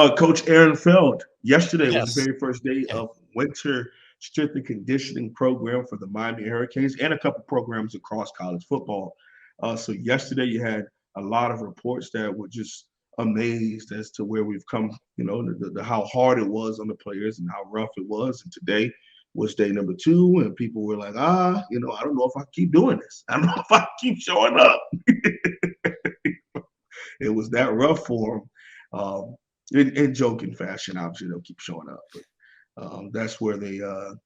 Coach Aaron Feld. Yesterday was the Yes. very first day Okay. of winter strength and conditioning program for the Miami Hurricanes and a couple programs across college football. So yesterday you had a lot of reports that were just amazed as to where we've come. How hard it was on the players and how rough it was. And today was day number two, and people were like, I don't know if I keep doing this. I don't know if I keep showing up. It was that rough for them. In joking fashion, obviously they'll keep showing up, but that's where a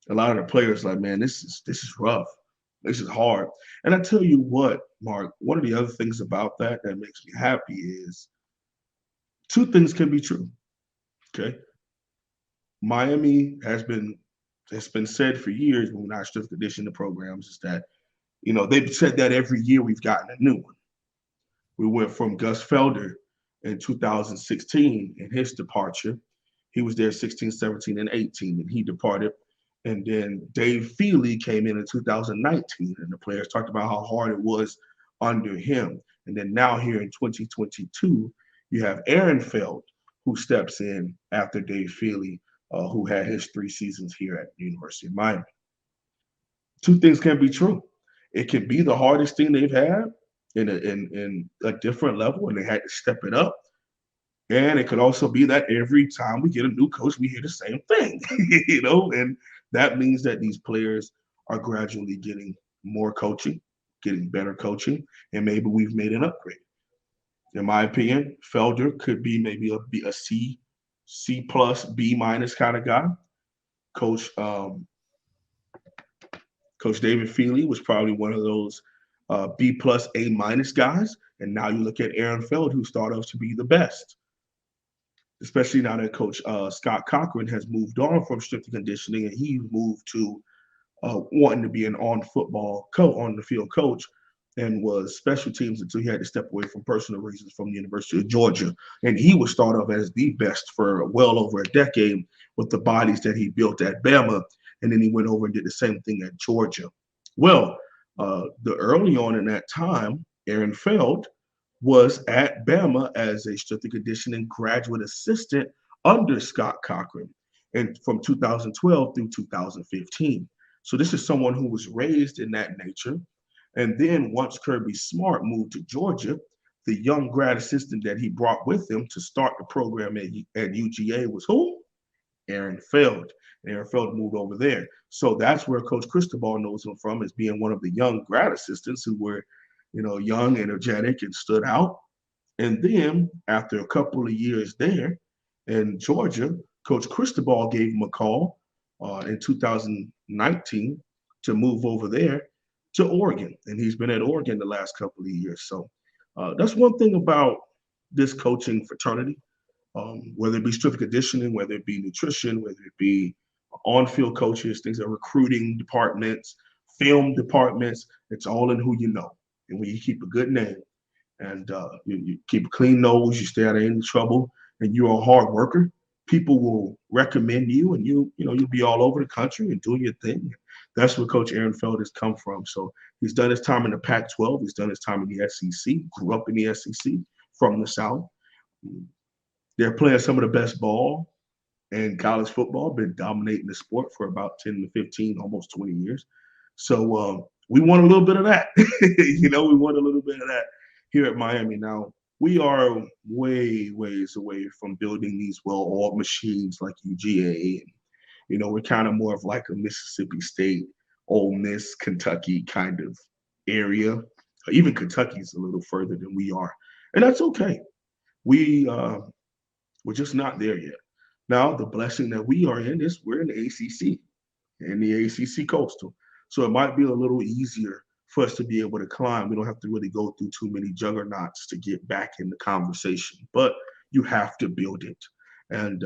lot of the players like, man, this is rough, this is hard. And I tell you what, Mark, one of the other things about that makes me happy is two things can be true. Okay, Miami has been said for years when we're not strength conditioning programs is that they've said that every year we've gotten a new one. We went from Gus Felder in 2016 in his departure. He was there 16, 17, and 18, and he departed. And then Dave Feely came in 2019, and the players talked about how hard it was under him. And then now here in 2022, you have Aaron Feld, who steps in after Dave Feely, who had his 3 seasons here at the University of Miami. Two things can be true. It can be the hardest thing they've had in a different level, and they had to step it up. And it could also be that every time we get a new coach, we hear the same thing, and that means that these players are gradually getting more coaching, getting better coaching, and maybe we've made an upgrade. In my opinion, Felder could be maybe a C plus, B minus kind of guy. Coach Coach David Feely was probably one of those B plus, A minus guys. And now you look at Aaron Feld, who started off to be the best, especially now that Coach Scott Cochran has moved on from strength and conditioning, and he moved to wanting to be an on the field coach, and was special teams until he had to step away from personal reasons from the University of Georgia. And he was thought of as the best for well over a decade with the bodies that he built at Bama, and then he went over and did the same thing at Georgia. Well, the early on in that time, Aaron Feld was at Bama as a strength and conditioning graduate assistant under Scott Cochran, and from 2012 through 2015. So this is someone who was raised in that nature. And then once Kirby Smart moved to Georgia, the young grad assistant that he brought with him to start the program at UGA was who? Aaron Feld. And Aaron Feld moved over there. So that's where Coach Cristobal knows him from, as being one of the young grad assistants who were, young, energetic, and stood out. And then after a couple of years there in Georgia, Coach Cristobal gave him a call in 2019 to move over there to Oregon. And he's been at Oregon the last couple of years. So that's one thing about this coaching fraternity, whether it be strength conditioning, whether it be nutrition, whether it be on-field coaches, things like recruiting departments, film departments, it's all in who you know. And when you keep a good name, and you keep a clean nose, you stay out of any trouble, and you're a hard worker, people will recommend you, and you'll be all over the country and doing your thing. That's where Coach Aaron Feld has come from. So he's done his time in the Pac-12. He's done his time in the SEC. Grew up in the SEC from the South. They're playing some of the best ball in college football. Been dominating the sport for about 10 to 15, almost 20 years. So we want a little bit of that. We want a little bit of that here at Miami. Now, we are ways away from building these well-oiled machines like UGA. We're kind of more of like a Mississippi State, Ole Miss, Kentucky kind of area. Even Kentucky's a little further than we are, and that's okay. We're just not there yet. Now, the blessing that we are in is we're in the ACC, in the ACC Coastal. So it might be a little easier for us to be able to climb. We don't have to really go through too many juggernauts to get back in the conversation, but you have to build it. And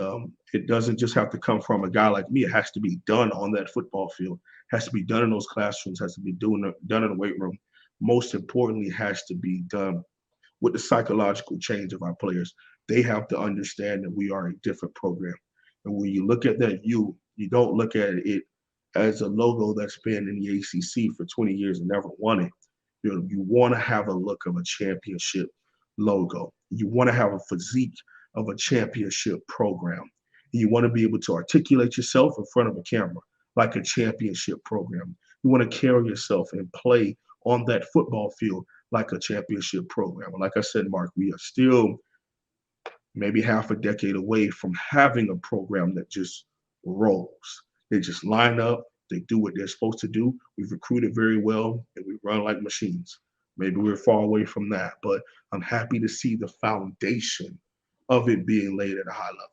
it doesn't just have to come from a guy like me. It has to be done on that football field. It has to be done in those classrooms. It has to be done in the weight room. Most importantly, it has to be done with the psychological change of our players. They have to understand that we are a different program. And when you look at that, you don't look at it as a logo that's been in the ACC for 20 years and never won it. You want to have a look of a championship logo. You want to have a physique of a championship program. You want to be able to articulate yourself in front of a camera like a championship program. You want to carry yourself and play on that football field like a championship program. And like I said, Mark, we are still maybe half a decade away from having a program that just rolls. They just line up, they do what they're supposed to do. We've recruited very well, and we run like machines. Maybe we're far away from that, but I'm happy to see the foundation of it being laid at a high level.